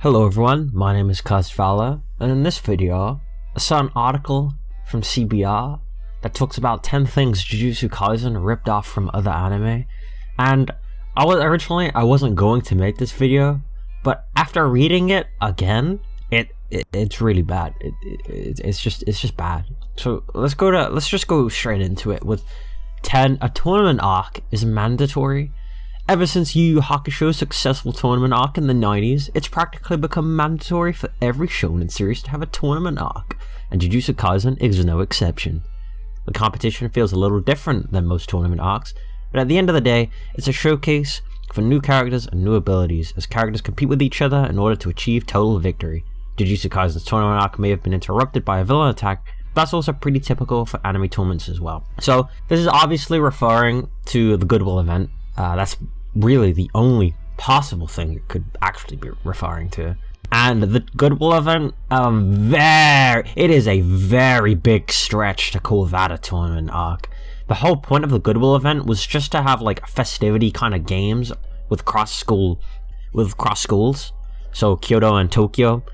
Hello everyone, my name is Kazvala, and in this video, I saw an article from CBR that talks about 10 things Jujutsu Kaisen ripped off from other anime, and I wasn't going to make this video, but after reading it again, it's really bad. It's just bad. So let's just go straight into it with 10. A tournament arc is mandatory. Ever since Yu Yu Hakusho's successful tournament arc in the 90s, it's practically become mandatory for every shonen series to have a tournament arc, and Jujutsu Kaisen is no exception. The competition feels a little different than most tournament arcs, but at the end of the day, it's a showcase for new characters and new abilities, as characters compete with each other in order to achieve total victory. Jujutsu Kaisen's tournament arc may have been interrupted by a villain attack, but that's also pretty typical for anime tournaments as well. So, this is obviously referring to the Goodwill event. That's really the only possible thing it could actually be referring to. And the Goodwill event, it is a very big stretch to call that a tournament arc. The whole point of the Goodwill event was just to have like festivity kind of games with cross schools. So Kyoto and Tokyo.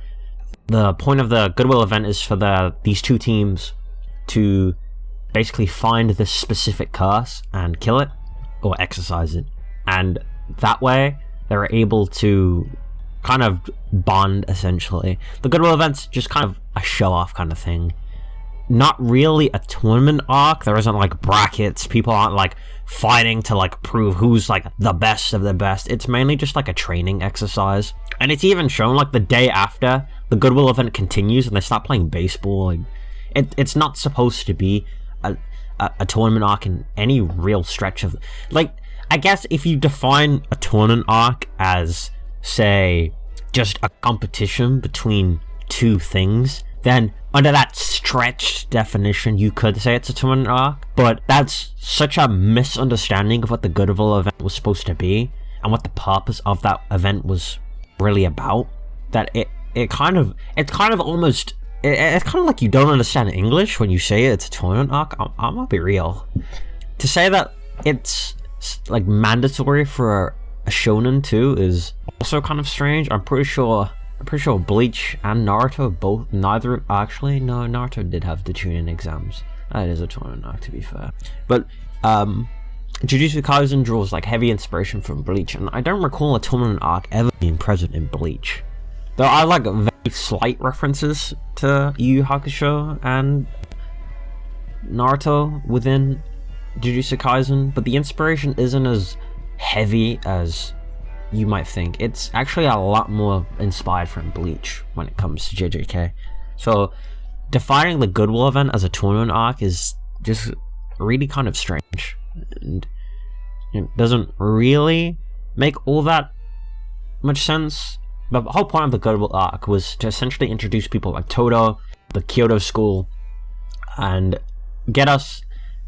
The point of the Goodwill event is for these two teams to basically find this specific curse and kill it or exercise it. And that way, they're able to kind of bond, essentially. The Goodwill event's just kind of a show-off kind of thing. Not really a tournament arc. There isn't, like, brackets. People aren't, like, fighting to, like, prove who's, like, the best of the best. It's mainly just, like, a training exercise. And it's even shown, like, the day after the Goodwill event continues and they start playing baseball. Like, it's not supposed to be a tournament arc in any real stretch of... Like... I guess if you define a tournament arc as, say, just a competition between two things, then under that stretched definition, you could say it's a tournament arc. But that's such a misunderstanding of what the Goodwill event was supposed to be and what the purpose of that event was really about, that it's kind of like you don't understand English when you say it's a tournament arc. I'm gonna be real. To say that it's like mandatory for a shonen too is also kind of strange. I'm pretty sure Bleach and Naruto Naruto did have the Chunin exams. That is a tournament arc, to be fair. But Jujutsu Kaisen draws like heavy inspiration from Bleach, and I don't recall a tournament arc ever being present in Bleach. There are like very slight references to Yu Yu Hakusho and Naruto within Jujutsu Kaisen, but the inspiration isn't as heavy as you might think. It's actually a lot more inspired from Bleach when it comes to JJK. So defining the Goodwill event as a tournament arc is just really kind of strange, and it doesn't really make all that much sense. The whole point of the Goodwill arc was to essentially introduce people like Todo, the Kyoto school, and get us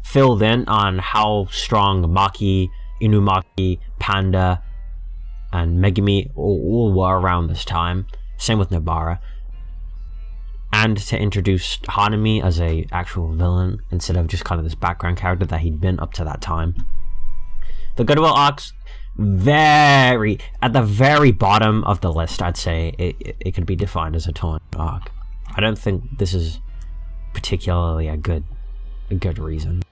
filled in on how strong Maki, Inumaki, Panda, and Megumi all were around this time. Same with Nobara. And to introduce Hanami as a actual villain instead of just kind of this background character that he'd been up to that time. The Goodwill arc's at the very bottom of the list. I'd say it could be defined as a tournament arc. I don't think this is particularly a good reason.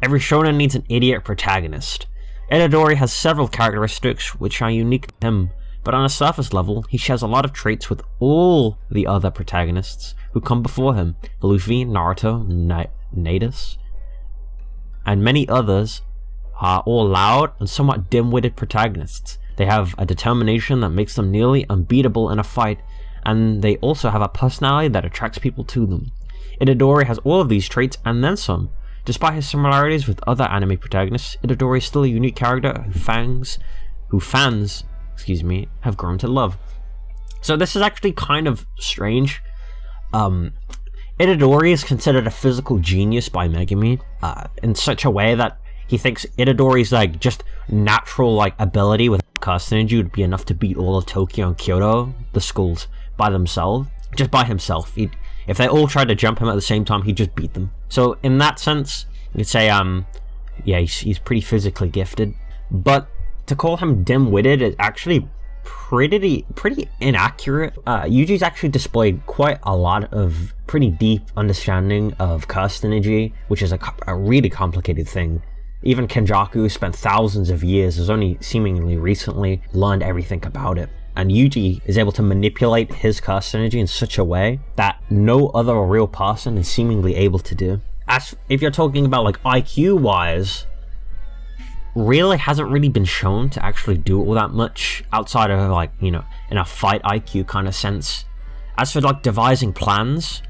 Every shonen needs an idiot protagonist. Itadori has several characteristics which are unique to him, but on a surface level, he shares a lot of traits with all the other protagonists who come before him. Luffy, Naruto, Natus, and many others are all loud and somewhat dim-witted protagonists. They have a determination that makes them nearly unbeatable in a fight, and they also have a personality that attracts people to them. Itadori has all of these traits and then some. Despite his similarities with other anime protagonists, Itadori is still a unique character who fans have grown to love. So this is actually kind of strange. Itadori is considered a physical genius by Megumi, in such a way that he thinks Itadori's like just natural like ability with curse energy would be enough to beat all of Tokyo and Kyoto, the schools, by themselves, just by himself. If they all tried to jump him at the same time, he'd just beat them. So in that sense, you could say, he's pretty physically gifted. But to call him dim-witted is actually pretty inaccurate. Yuji's actually displayed quite a lot of pretty deep understanding of cursed energy, which is a really complicated thing. Even Kenjaku spent thousands of years, has only seemingly recently learned everything about it. And Yuji is able to manipulate his cursed energy in such a way that no other real person is seemingly able to do. As if you're talking about like IQ wise, really hasn't really been shown to actually do all that much outside of like, you know, in a fight IQ kind of sense. As for like devising plans,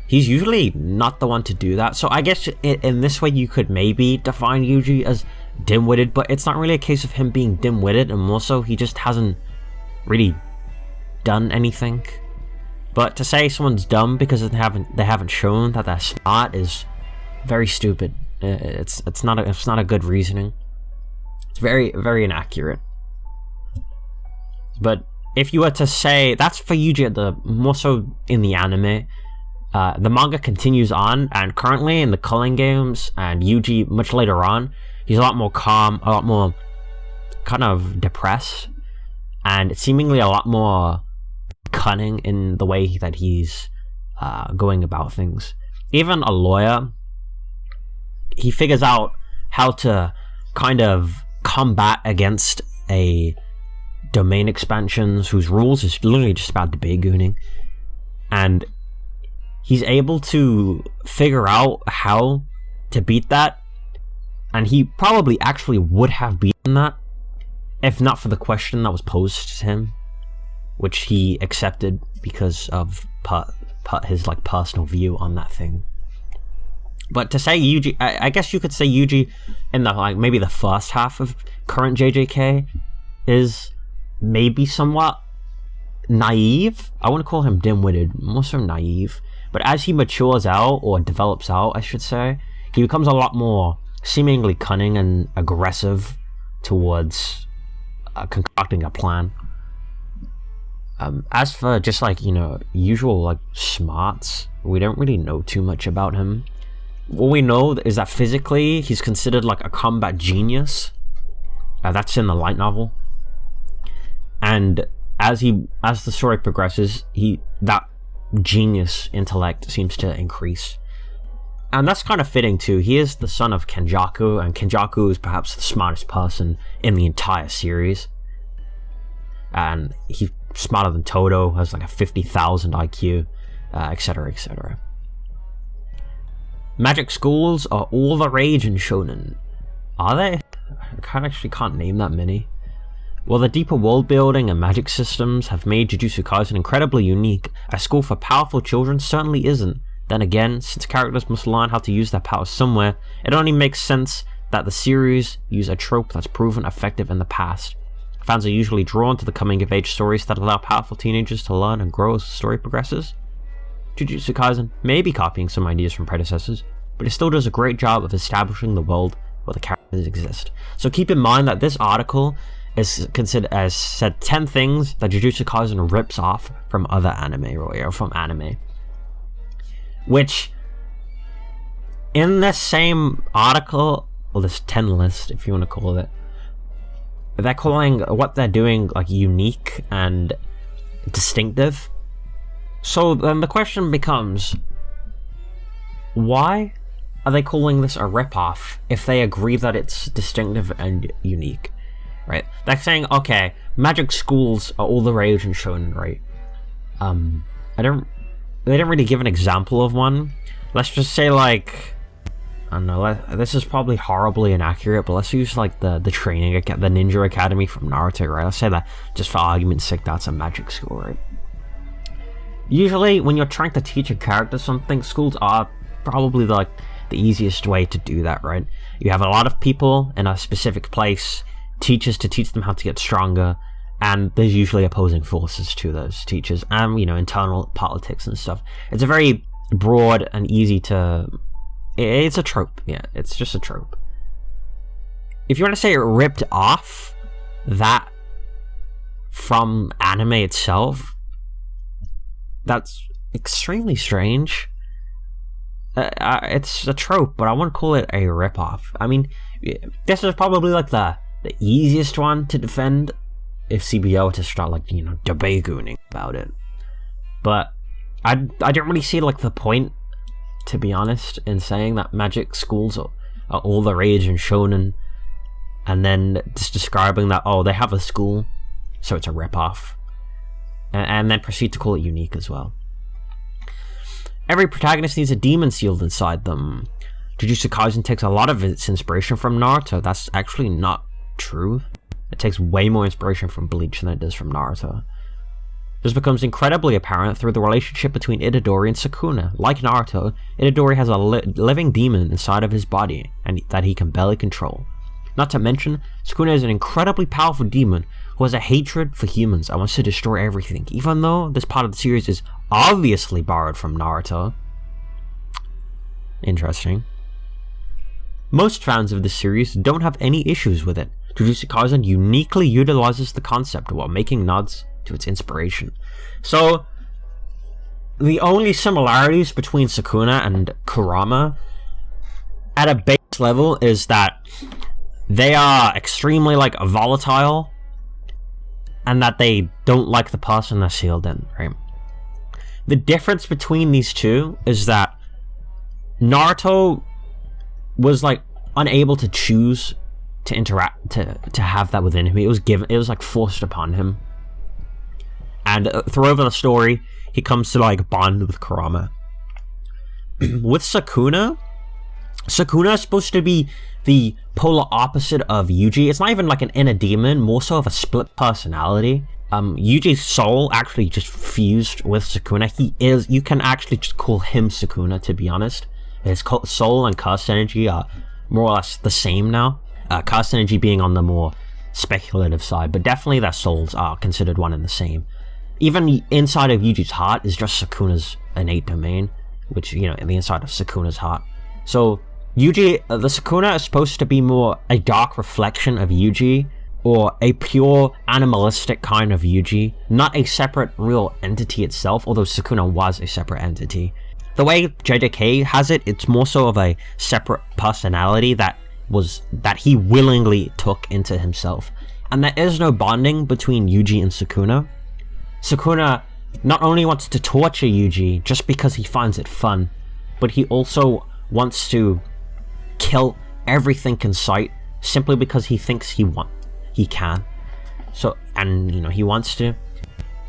he's usually not the one to do that. So I guess in this way you could maybe define Yuji as dim-witted, but it's not really a case of him being dim-witted, and more so he just hasn't really done anything. But to say someone's dumb because they haven't shown that they're smart is very stupid. It's not a good reasoning. It's very, very inaccurate. But if you were to say that's for Yuji, more so in the anime, the manga continues on, and currently in the culling games and Yuji much later on, he's a lot more calm, a lot more kind of depressed, and seemingly a lot more cunning in the way that he's going about things. Even a lawyer, he figures out how to kind of combat against a domain expansions whose rules is literally just about debate-gooning, and he's able to figure out how to beat that, and he probably actually would have beaten that if not for the question that was posed to him, which he accepted because of his like personal view on that thing. But to say Yuji, I guess you could say Yuji in the like maybe the first half of current JJK is maybe somewhat naive. I wouldn't call him dim-witted, more so naive. But as he matures out, or develops out, I should say, he becomes a lot more seemingly cunning and aggressive towards concocting a plan. As for just like, you know, usual like smarts, we don't really know too much about him. What we know is that physically he's considered like a combat genius. That's in the light novel. And as the story progresses, that genius intellect seems to increase. And that's kind of fitting too. He is the son of Kenjaku, and Kenjaku is perhaps the smartest person in the entire series. And he's smarter than Todo, has like a 50,000 IQ, etc, etc. Magic schools are all the rage in shonen. Are they? I actually can't name that many. While the deeper world building and magic systems have made Jujutsu Kaisen incredibly unique, a school for powerful children certainly isn't. Then again, since characters must learn how to use their powers somewhere, it only makes sense that the series use a trope that's proven effective in the past. Fans are usually drawn to the coming-of-age stories that allow powerful teenagers to learn and grow as the story progresses. Jujutsu Kaisen may be copying some ideas from predecessors, but it still does a great job of establishing the world where the characters exist. So keep in mind that this article is considered as said 10 things that Jujutsu Kaisen rips off from other anime, or from anime. Which, in this same article, or this 10 list, if you want to call it, they're calling what they're doing like unique and distinctive. So then the question becomes, why are they calling this a ripoff if they agree that it's distinctive and unique? Right? They're saying, okay, magic schools are all the rage in shonen, right? They didn't really give an example of one. Let's just say like, I don't know, this is probably horribly inaccurate, but let's use like the training, the ninja academy from Naruto, right? Let's say that, just for argument's sake, that's a magic school, right? Usually, when you're trying to teach a character something, schools are probably the easiest way to do that, right? You have a lot of people in a specific place, teachers to teach them how to get stronger, and there's usually opposing forces to those teachers, and, you know, internal politics and stuff. It's a very broad and easy to... It's a trope, yeah, it's just a trope. If you want to say it ripped off that from anime itself, that's extremely strange. It's a trope, but I wouldn't call it a rip-off. I mean, this is probably like the easiest one to defend if CBO were to start like, you know, debate-gooning about it. But I don't really see like the point, to be honest, in saying that magic schools are all the rage in shonen, and then just describing that, oh, they have a school, so it's a rip-off, and then proceed to call it unique as well. Every protagonist needs a demon sealed inside them. Jujutsu Kaisen takes a lot of its inspiration from Naruto. That's actually not true. It takes way more inspiration from Bleach than it does from Naruto. This becomes incredibly apparent through the relationship between Itadori and Sukuna. Like Naruto, Itadori has a living demon inside of his body and that he can barely control. Not to mention, Sukuna is an incredibly powerful demon who has a hatred for humans and wants to destroy everything, even though this part of the series is obviously borrowed from Naruto. Interesting. Most fans of this series don't have any issues with it. Jujutsu Kaisen uniquely utilizes the concept while making nods to its inspiration. So, the only similarities between Sukuna and Kurama at a base level is that they are extremely like volatile and that they don't like the person they're sealed in, right? The difference between these two is that Naruto was like unable to choose to interact, to have that within him. It was like forced upon him. And throughout the story, he comes to like bond with Kurama. With Sakuna is supposed to be the polar opposite of Yuji. It's not even like an inner demon, more so of a split personality. Yuji's soul actually just fused with Sakuna. You can actually just call him Sakuna, to be honest. His soul and cast energy are more or less the same now. Cast energy being on the more speculative side, but definitely their souls are considered one and the same. Even inside of Yuji's heart is just Sakuna's innate domain, which, you know, in the inside of Sakuna's heart. So Yuji, the Sakuna is supposed to be more a dark reflection of Yuji, or a pure animalistic kind of Yuji, not a separate real entity itself, although Sakuna was a separate entity. The way JJK has it, it's more so of a separate personality that he willingly took into himself. And there is no bonding between Yuji and Sakuna. Sakuna not only wants to torture Yuji just because he finds it fun, but he also wants to kill everything in sight simply because he thinks he can. So, and you know, he wants to.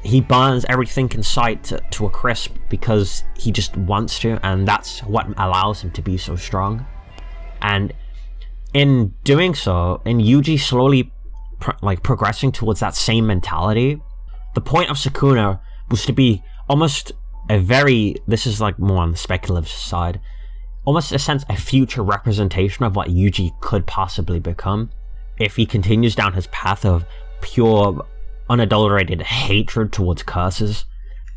He burns everything in sight to a crisp because he just wants to, and that's what allows him to be so strong. And in doing so, in Yuji slowly progressing towards that same mentality, the point of Sakuna was to be almost this is like more on the speculative side, almost a future representation of what Yuji could possibly become if he continues down his path of pure, unadulterated hatred towards curses.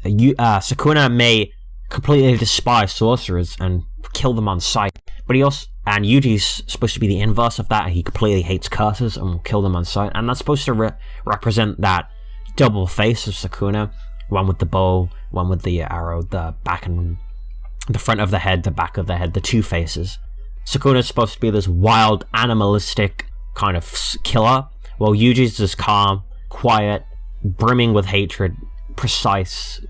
Sakuna may completely despise sorcerers and kill them on sight, but and Yuji's supposed to be the inverse of that. He completely hates curses and will kill them on sight, and that's supposed to represent that double face of Sakuna, one with the bow, one with the arrow, the back and the front of the head, the back of the head, the two faces. Sakuna is supposed to be this wild, animalistic kind of killer, while Yuji's this calm, quiet, brimming with hatred, precise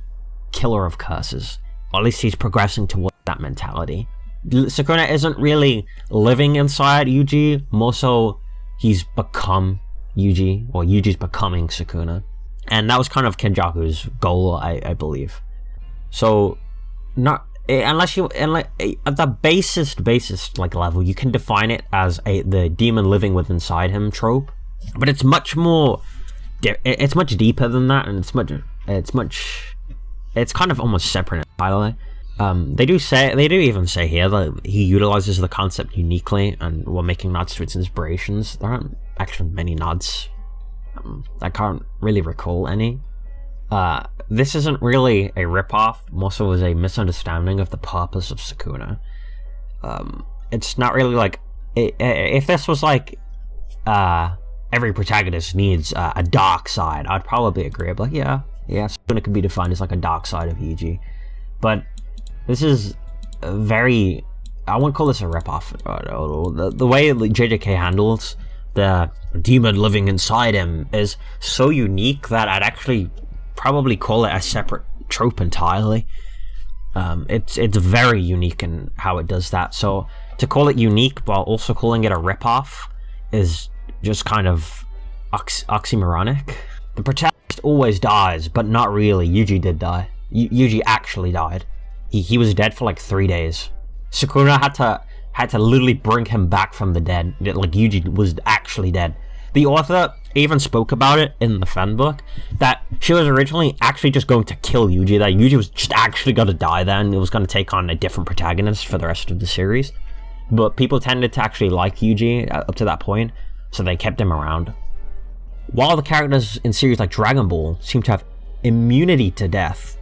killer of curses. Or at least he's progressing towards that mentality. Sakuna isn't really living inside Yuji, more so he's become Yuji, or Yuji's becoming Sakuna. And that was kind of Kenjaku's goal, I believe. So, not unless you, and like at the basest like level, you can define it as the demon living within inside him trope, but it's much more. It's much deeper than that, and it's kind of almost separate entirely. They do even say here that he utilizes the concept uniquely, and while making nods to its inspirations. There aren't actually many nods. I can't really recall any. This isn't really a rip-off, more so as a misunderstanding of the purpose of Sakuna. It's not really like if this was like every protagonist needs a dark side, I'd probably agree. I'd be like, yeah, Sakuna could be defined as like a dark side of Yuji, but this is I wouldn't call this a rip-off. The way JJK handles the demon living inside him is so unique that I'd actually probably call it a separate trope entirely. It's very unique in how it does that. So to call it unique while also calling it a ripoff is just kind of oxymoronic. The protagonist always dies, but not really. Yuji did die. Yuji actually died. He was dead for like 3 days. Sakura had to literally bring him back from the dead. Like, Yuji was actually dead. The author even spoke about it in the fan book, that she was originally actually just going to kill Yuji, that Yuji was just actually going to die then, and it was going to take on a different protagonist for the rest of the series. But people tended to actually like Yuji up to that point, so they kept him around. While the characters in series like Dragon Ball seem to have immunity to death,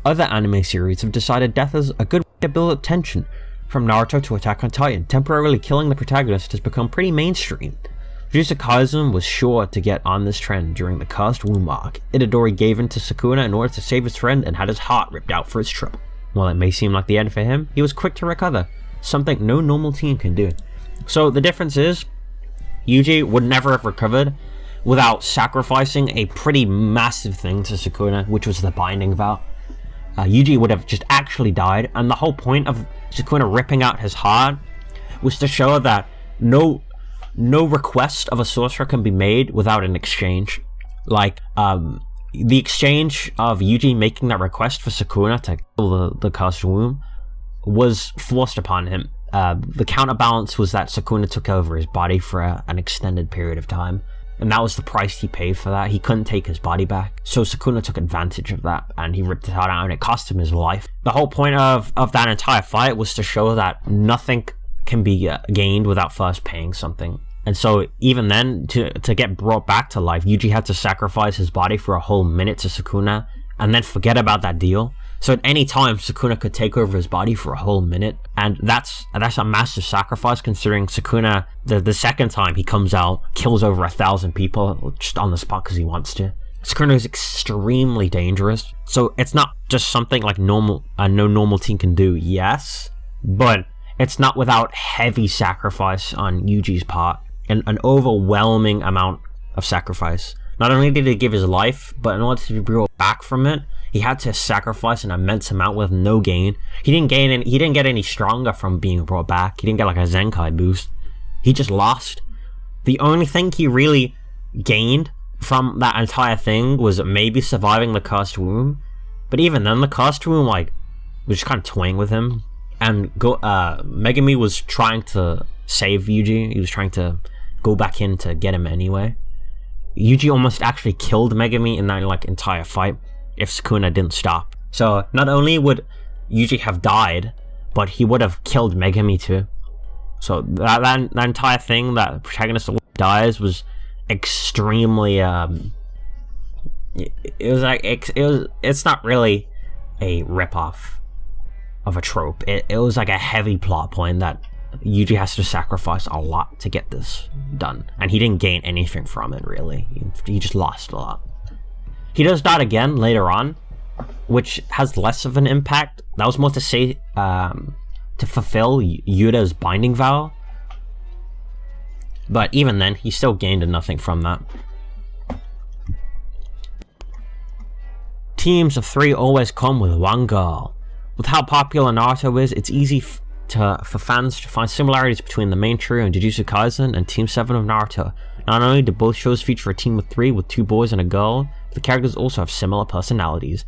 other anime series have decided death is a good way to build up tension. From Naruto to Attack on Titan, temporarily killing the protagonist has become pretty mainstream. Jujutsu Kaisen was sure to get on this trend during the Cursed Womb arc. Itadori gave in to Sakuna in order to save his friend and had his heart ripped out for his trouble. While it may seem like the end for him, he was quick to recover, something no normal teen can do. So the difference is, Yuji would never have recovered without sacrificing a pretty massive thing to Sakuna, which was the binding vow. Yuji would have just actually died, and the whole point of Sakuna ripping out his heart was to show that no request of a sorcerer can be made without an exchange. Like, the exchange of Yuji making that request for Sakuna to kill the Cursed Womb was forced upon him. The counterbalance was that Sakuna took over his body for an extended period of time, and that was the price he paid for that. He couldn't take his body back, so Sakuna took advantage of that, and he ripped his heart out, and it cost him his life. The whole point of that entire fight was to show that nothing can be gained without first paying something. And so even then, to get brought back to life, Yuji had to sacrifice his body for a whole minute to Sakuna, and then forget about that deal. So at any time, Sakuna could take over his body for a whole minute, and that's a massive sacrifice, considering Sakuna, the second time he comes out, kills over 1,000 people just on the spot because he wants to. Sakuna is extremely dangerous, so it's not just something like no normal teen can do, yes, but it's not without heavy sacrifice on Yuji's part, and an overwhelming amount of sacrifice. Not only did he give his life, but in order to be brought back from it, he had to sacrifice an immense amount with no gain. He didn't get any stronger from being brought back. He didn't get like a Zenkai boost. He just lost. The only thing he really gained from that entire thing was maybe surviving the Cursed Womb. But even then, the Cursed Womb was just kind of toying with him. And Megumi was trying to save Yuji. He was trying to go back in to get him anyway. Yuji almost actually killed Megumi in that entire fight if Sakuna didn't stop. So not only would Yuji have died, but he would have killed Megumi too. So that entire thing, that the protagonist dies, was extremely it's not really a ripoff of a trope. It was like a heavy plot point that Yuji has to sacrifice a lot to get this done, and he didn't gain anything from it really. He just lost a lot. He does that again later on, which has less of an impact. That was more to say to fulfill Yuta's binding vow, but even then he still gained nothing from that. Teams of 3 always come with one goal. With how popular Naruto is, it's easy for fans to find similarities between the main trio in Jujutsu Kaisen and Team 7 of Naruto. Not only do both shows feature a team of 3 with 2 boys and a girl, but the characters also have similar personalities.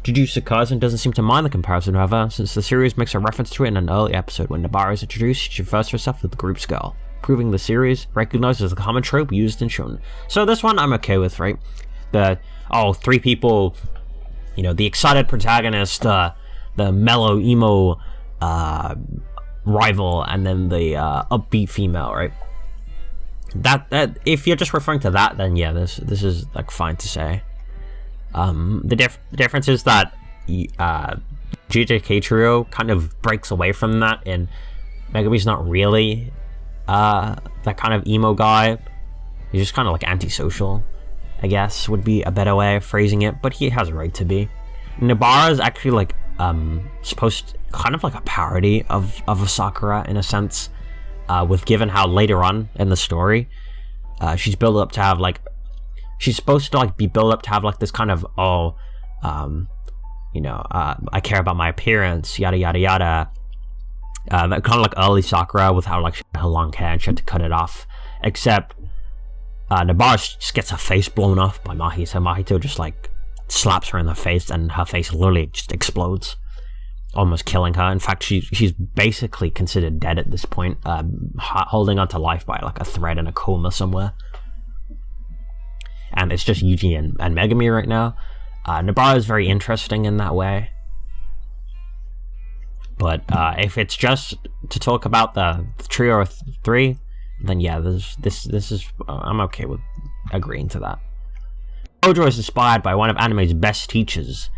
Jujutsu Kaisen doesn't seem to mind the comparison, however, since the series makes a reference to it in an early episode when Nobara is introduced. She refers to herself as the group's girl, proving the series recognizes the common trope used in shonen. So this one I'm okay with, right? 3 people, the excited protagonist, the mellow emo rival, and then the upbeat female, right? That if you're just referring to that, then yeah, this is fine to say. The difference is that JJK trio kind of breaks away from that, and Megumi's not really that kind of emo guy. He's just kind of antisocial, I guess would be a better way of phrasing it, but he has a right to be. Nobara is actually supposed kind of a parody of a Sakura in a sense, with given how later on in the story she's built up to have like, she's supposed to like be built up to have like this kind of I care about my appearance, yada yada yada. That kind of like early Sakura with how like she had her long hair and she had to cut it off. Except Nobara just gets her face blown off by Mahito. Mahito just like slaps her in the face and her face literally just explodes, almost killing her. In fact, she's basically considered dead at this point, holding on to life by like a thread in a coma somewhere. And it's just Yuji and Megumi right now. Nobara is very interesting in that way. But if it's just to talk about the trio of three, then yeah, this is I'm okay with agreeing to that. Gojo is inspired by one of anime's best teachers.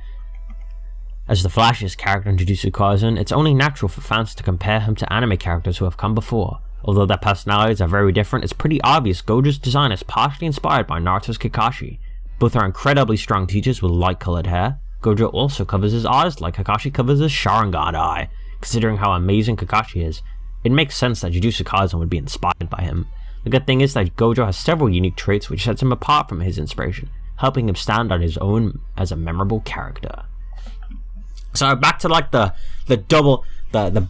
As the flashiest character in Jujutsu Kaisen, it's only natural for fans to compare him to anime characters who have come before. Although their personalities are very different, it's pretty obvious Gojo's design is partially inspired by Naruto's Kakashi. Both are incredibly strong teachers with light-colored hair. Gojo also covers his eyes like Kakashi covers his Sharingan eye. Considering how amazing Kakashi is, it makes sense that Jujutsu Kaisen would be inspired by him. The good thing is that Gojo has several unique traits which sets him apart from his inspiration, helping him stand on his own as a memorable character. So back to like the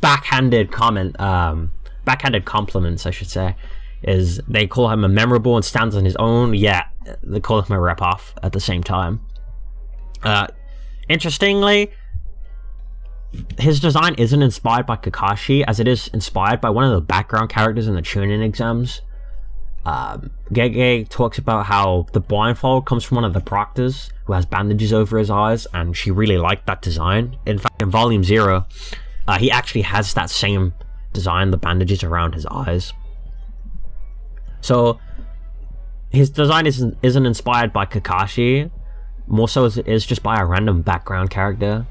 backhanded comment, backhanded compliments I should say, is they call him a memorable and stands on his own. Yeah, they call him a rip-off at the same time. Interestingly, his design isn't inspired by Kakashi, as it is inspired by one of the background characters in the Chunin exams. Gege talks about how the blindfold comes from one of the proctors who has bandages over his eyes, and she really liked that design. In fact, in Volume 0, he actually has that same design, the bandages around his eyes. So his design isn't inspired by Kakashi, more so as it is just by a random background character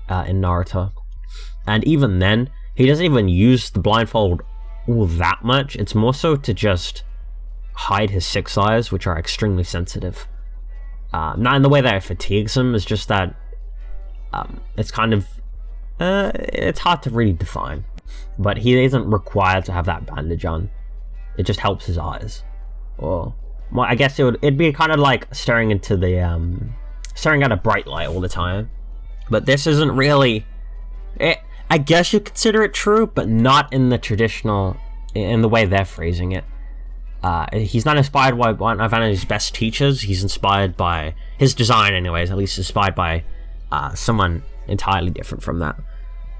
in Naruto. And even then, he doesn't even use the blindfold all that much. It's more so to just hide his 6 eyes, which are extremely sensitive. Not in the way that it fatigues him, it's just that it's kind of it's hard to really define. But he isn't required to have that bandage on. It just helps his eyes. Or well, I guess it'd be kind of like staring at a bright light all the time. But this isn't really it. I guess you consider it true, but not in the traditional, in the way they're phrasing it. He's not inspired by one of his best teachers. He's inspired by his design, anyways. At least inspired by someone entirely different from that,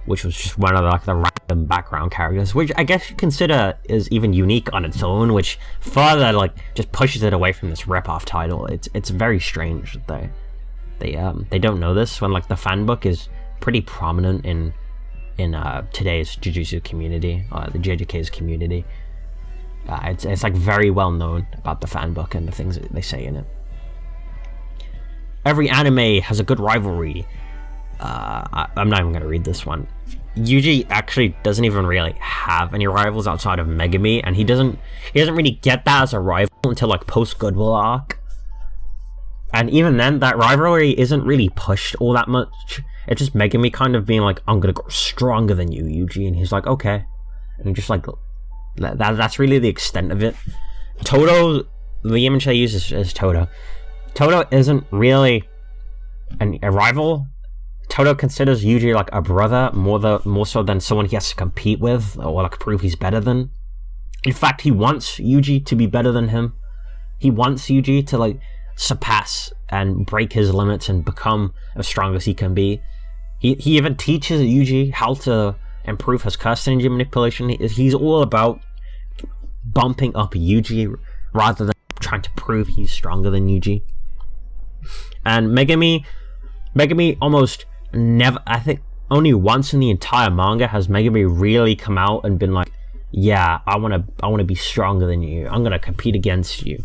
which was just one of the random background characters, which I guess you consider is even unique on its own, which further just pushes it away from this rip-off title. It's very strange that they don't know this when the fan book is pretty prominent in today's Jujutsu community, the JJK's community. It's very well known about the fan book and the things that they say in it. Every anime has a good rivalry. I'm not even going to read this one. Yuji actually doesn't even really have any rivals outside of Megumi, and he doesn't really get that as a rival until post Goodwill arc. And even then, that rivalry isn't really pushed all that much. It's just Megumi kind of being I'm gonna go stronger than you, Yuji, and he's okay. And just that's really the extent of it. Todo, the image I use is Todo. Todo isn't really a rival. Todo considers Yuji a brother more so than someone he has to compete with or prove he's better than. In fact, he wants Yuji to be better than him. He wants Yuji to surpass and break his limits and become as strong as he can be. He even teaches Yuji how to improve his curse energy manipulation. He's all about bumping up Yuji rather than trying to prove he's stronger than Yuji. And Megumi almost never, I think only once in the entire manga has Megumi really come out and been yeah, I want to be stronger than you. I'm going to compete against you.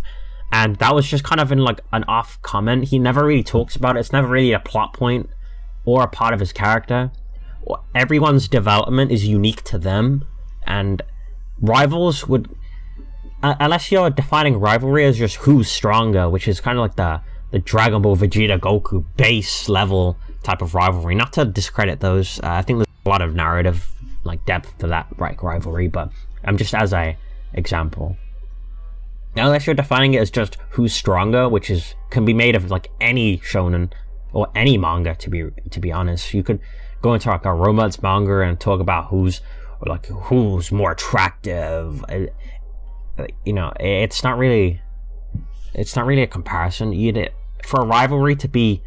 And that was just kind of in an off comment. He never really talks about it. It's never really a plot point or a part of his character. Everyone's development is unique to them, and rivals would, unless you're defining rivalry as just who's stronger, which is kind of the Dragon Ball Vegeta Goku base level type of rivalry. Not to discredit those. I think there's a lot of narrative depth to that rivalry, but just as a example. unless you're defining it as just who's stronger, which can be made of like any shonen or any manga. To be honest, you could go into like a romance manga and talk about who's more attractive. You know, it's not really a comparison. For a rivalry to be,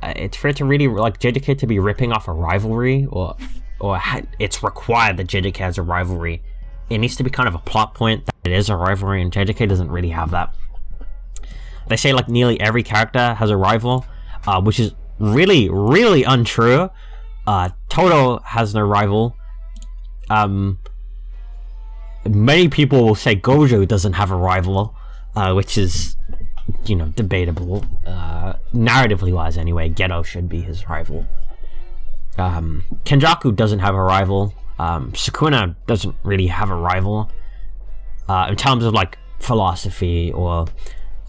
it's for it to really like JJK to be ripping off a rivalry, or it's required that JJK has a rivalry. It needs to be kind of a plot point that it is a rivalry, and JJK doesn't really have that. They say like nearly every character has a rival, which is really, really untrue. Todo has no rival. Many people will say Gojo doesn't have a rival, which is, you know, debatable. Narratively wise anyway, Geto should be his rival. Kenjaku doesn't have a rival. Sakuna doesn't really have a rival in terms of like philosophy or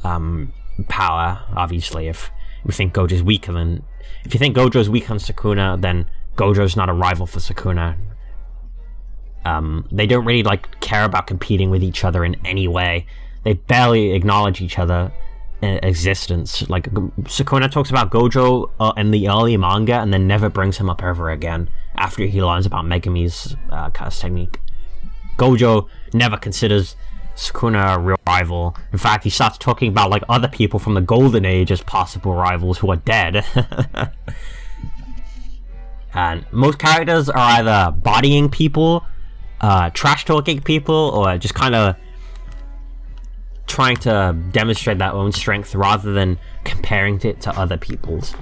power. Obviously, if you think Gojo's weaker than Sakuna, then Gojo's not a rival for Sakuna. They don't really like care about competing with each other in any way. They barely acknowledge each other existence. Like Sakuna talks about Gojo in the early manga and then never brings him up ever again after he learns about Megumi's curse technique. Gojo never considers Sakuna a real rival. In fact, he starts talking about like other people from the Golden Age as possible rivals who are dead. And most characters are either bodying people, trash talking people, or just kind of trying to demonstrate their own strength rather than comparing it to other people's.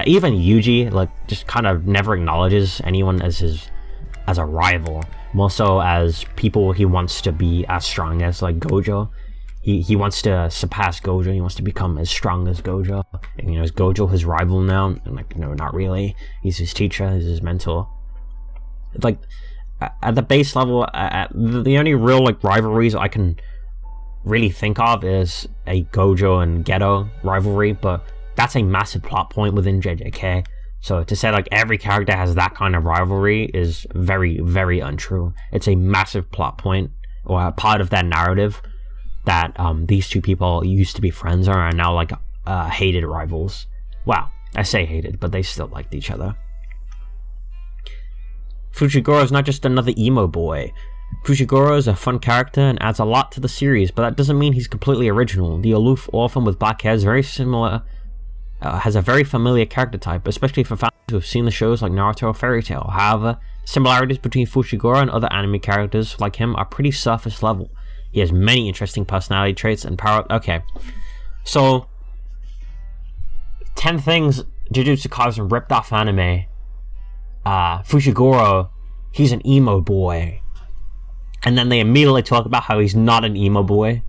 Even Yuji, like, just kind of never acknowledges anyone as a rival, more so as people he wants to be as strong as, like Gojo. He wants to surpass Gojo. He wants to become as strong as Gojo. And, you know, is Gojo his rival now? And, like, no, not really. He's his teacher. He's his mentor. It's like, at the base level, the only real like rivalries I can really think of is a Gojo and Geto rivalry, but that's a massive plot point within JJK. So to say like every character has that kind of rivalry is very, very untrue. It's a massive plot point or a part of that narrative that these two people used to be friends are now like hated rivals. Wow, I say hated, but they still liked each other. Fushiguro is not just another emo boy. Fushiguro is a fun character and adds a lot to the series, but that doesn't mean he's completely original. The aloof orphan with black hair is very similar, has a very familiar character type, especially for fans who have seen the shows like Naruto or Fairy Tail. However, similarities between Fushiguro and other anime characters like him are pretty surface level. He has many interesting personality traits and power. Okay, so 10 things Jujutsu Kaisen ripped off anime. Fushiguro, he's an emo boy. And then they immediately talk about how he's not an emo boy.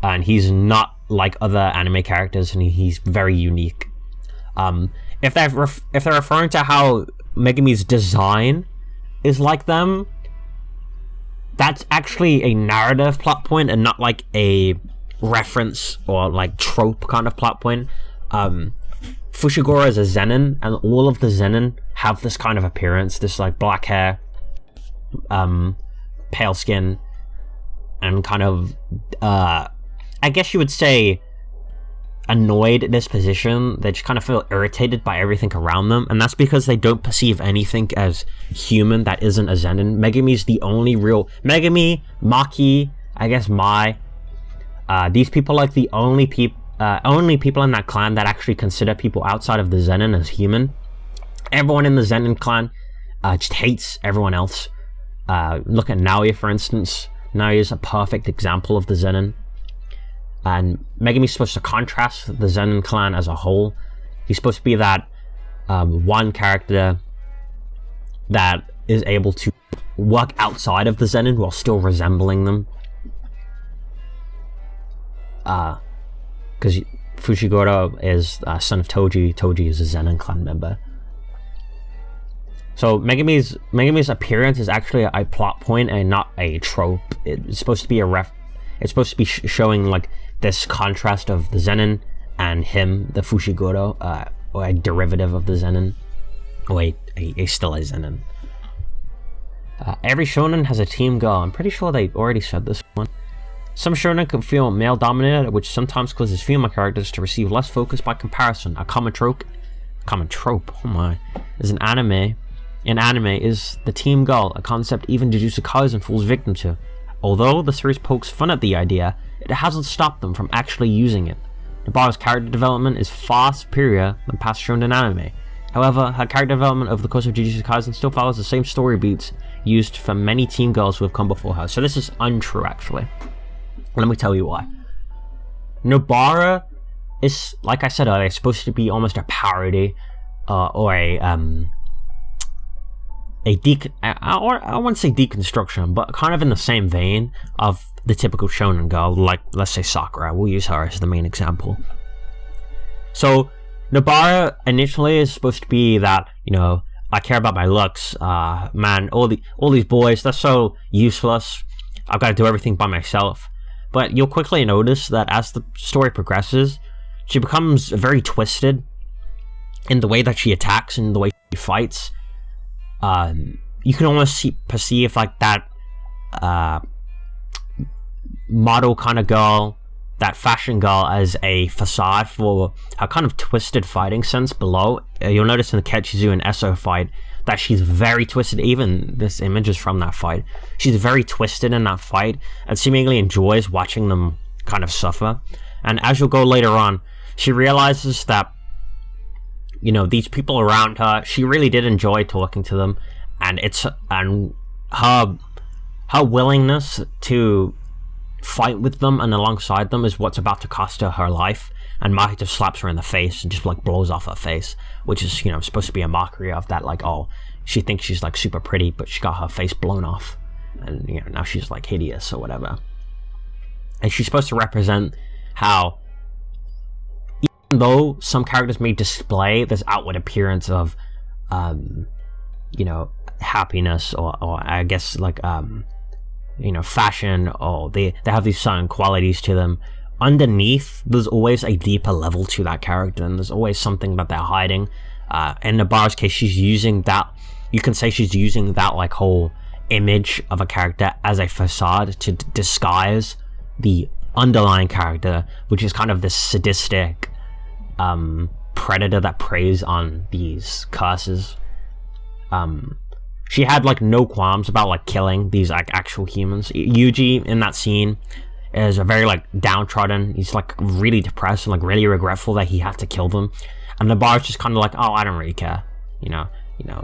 And he's not like other anime characters, and he's very unique. If they're referring to how Megumi's design is like them, that's actually a narrative plot point and not like a reference or like trope kind of plot point. Fushiguro is a Zen'in, and all of the Zen'in have this kind of appearance, this like black hair, pale skin, and kind of, I guess you would say, annoyed disposition. They just kind of feel irritated by everything around them, and that's because they don't perceive anything as human that isn't a Zen'in. Megumi's the only real... Megumi, Maki, I guess Mai, these people are like the only people in that clan that actually consider people outside of the Zen'in as human. Everyone in the Zen'in clan just hates everyone else. Look at Naoya, for instance. Naoya is a perfect example of the Zen'in. And Megumi's supposed to contrast the Zen'in clan as a whole. He's supposed to be that one character that is able to work outside of the Zen'in while still resembling them. Because Fushiguro is son of Toji. Toji is a Zen'in clan member. So Megumi's appearance is actually a plot point and not a trope. It's supposed to be it's supposed to be showing like this contrast of the Zen'in and him, the Fushiguro, or a derivative of the Zen'in, or a still a Zen'in. Every shonen has a team girl. I'm pretty sure they already said this one. Some shonen can feel male-dominated, which sometimes causes female characters to receive less focus by comparison. A common trope, oh my, is an anime. In anime is the team goal, a concept even Jujutsu Kaisen falls victim to. Although the series pokes fun at the idea, it hasn't stopped them from actually using it. Nobara's character development is far superior than past shonen anime. However, her character development over the course of Jujutsu Kaisen still follows the same story beats used for many teen girls who have come before her. So this is untrue, actually. Let me tell you why. Nobara is, like I said earlier, supposed to be almost a parody, or I wouldn't say deconstruction, but kind of in the same vein of the typical shonen girl, like, let's say Sakura. We'll use her as the main example. So, Nobara initially is supposed to be that, you know, I care about my looks, man, all these boys, they're so useless, I've got to do everything by myself. But you'll quickly notice that as the story progresses, she becomes very twisted in the way that she attacks and the way she fights. You can almost perceive like that model kind of girl, that fashion girl, as a facade for her kind of twisted fighting sense below. You'll notice in the Ketchizu and Esso fight that she's very twisted. Even this image is from that fight. She's very twisted in that fight and seemingly enjoys watching them kind of suffer. And as you'll go later on, she realizes that, you know, these people around her, she really did enjoy talking to them, and her willingness to fight with them and alongside them is what's about to cost her her life. And Mahito slaps her in the face and just like blows off her face, which is, you know, supposed to be a mockery of that, like, oh, she thinks she's like super pretty, but she got her face blown off, and, you know, now she's like hideous or whatever. And she's supposed to represent how, even though some characters may display this outward appearance of, you know, happiness, or I guess like, you know, fashion, or they have these certain qualities to them, underneath there's always a deeper level to that character, and there's always something that they're hiding. In Nobara's case, she's using that, you can say she's using that like whole image of a character as a facade to disguise the underlying character, which is kind of this sadistic predator that preys on these curses. She had like no qualms about like killing these like actual humans. Yuji in that scene is a very like downtrodden, he's like really depressed and like really regretful that he had to kill them, and Nobara's just kind of like, oh, I don't really care, you know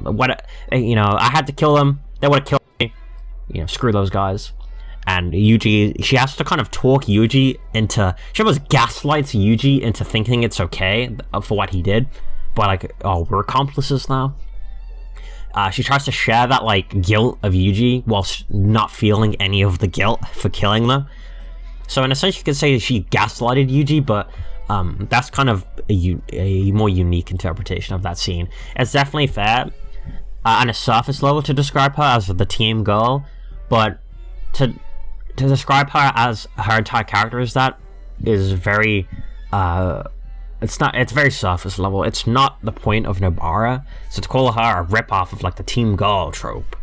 what, you know, I had to kill them, they would have killed me, you know, screw those guys. And Yuji, she has to kind of talk Yuji into, she almost gaslights Yuji into thinking it's okay for what he did, but like, oh, we're accomplices now. She tries to share that like guilt of Yuji whilst not feeling any of the guilt for killing them. So in a sense, you could say she gaslighted Yuji, but that's kind of a more unique interpretation of that scene. It's definitely fair on a surface level to describe her as the team girl, but to describe her as her entire character as that is very it's very surface level. It's not the point of Nobara. So to call her a rip-off of like the team girl trope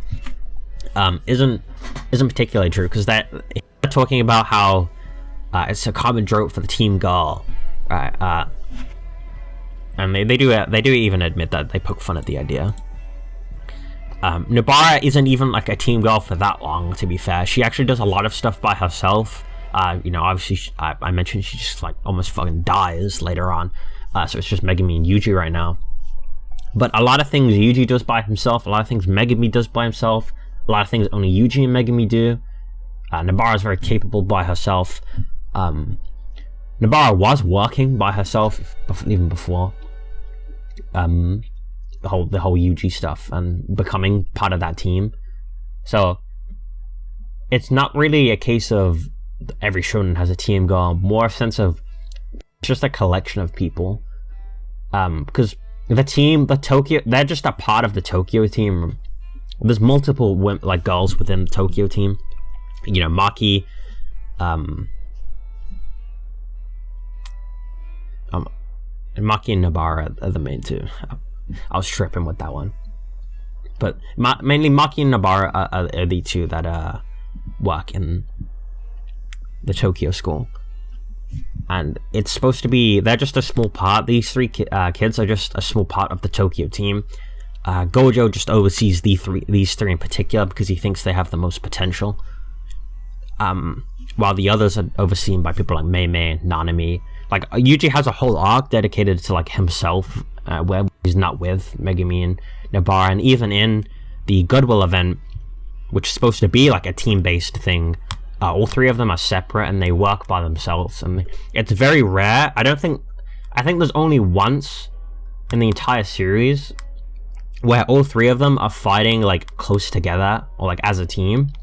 isn't particularly true, because that they're talking about how it's a common trope for the team girl, right? And they do even admit that they poke fun at the idea. Nobara isn't even like a team girl for that long, to be fair. She actually does a lot of stuff by herself. You know, obviously, I mentioned she just like almost fucking dies later on. So it's just Megumi and Yuji right now. But a lot of things Yuji does by himself, a lot of things Megumi does by himself, a lot of things only Yuji and Megumi do. Nobara is very capable by herself. Nobara was working by herself even before the whole Yuji stuff and becoming part of that team. So it's not really a case of every shonen has a team girl, more a sense of just a collection of people, because the team, the Tokyo, they're just a part of the Tokyo team. There's multiple women, like girls within the Tokyo team, you know, Maki, and Maki and Nobara are the main two. I was tripping with that one, but mainly Maki and Nobara are the two that work in the Tokyo school. And it's supposed to be, they're just a small part. These three kids are just a small part of the Tokyo team. Gojo just oversees these three in particular because he thinks they have the most potential. While the others are overseen by people like Mei Mei and Nanami. Like, Yuji has a whole arc dedicated to like himself, where he's not with Megumi and Nobara, and even in the Goodwill event, which is supposed to be like a team-based thing, all three of them are separate and they work by themselves, and it's very rare. I think there's only once in the entire series where all three of them are fighting like close together or like as a team.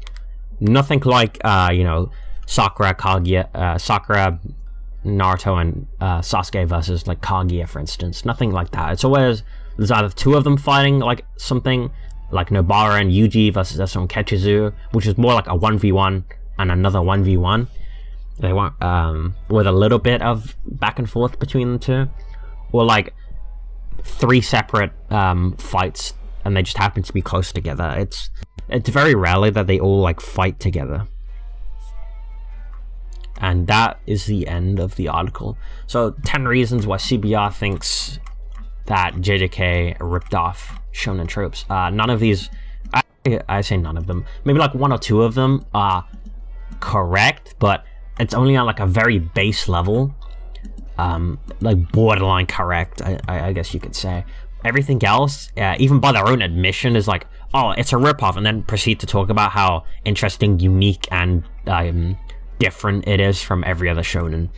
Nothing like you know, Sakura, Kaguya, Sakura, Naruto, and Sasuke versus like Kaguya, for instance. Nothing like that. It's always there's either two of them fighting like something, like Nobara and Yuji versus Eso and Ketchizu, which is more like a 1v1 and another 1v1. They want with a little bit of back and forth between the two, or like three separate fights, and they just happen to be close together. It's very rarely that they all like fight together. And that is the end of the article. So 10 reasons why CBR thinks that JJK ripped off shonen tropes. None of these, I say none of them, maybe like one or two of them are correct, but it's only on like a very base level, like borderline correct, I guess you could say. Everything else, even by their own admission, is like, oh, it's a ripoff, and then proceed to talk about how interesting, unique, and different it is from every other shonen.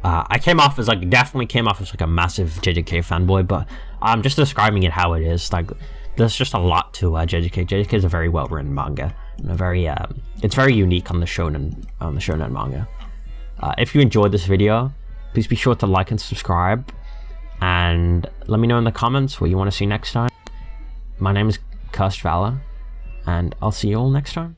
I definitely came off as like a massive JJK fanboy, but I'm just describing it how it is. Like, there's just a lot to JJK. JJK is a very well-written manga, and it's very unique on the shonen manga. If you enjoyed this video, please be sure to like and subscribe, and let me know in the comments what you want to see next time. My name is Cursed Valor, and I'll see you all next time.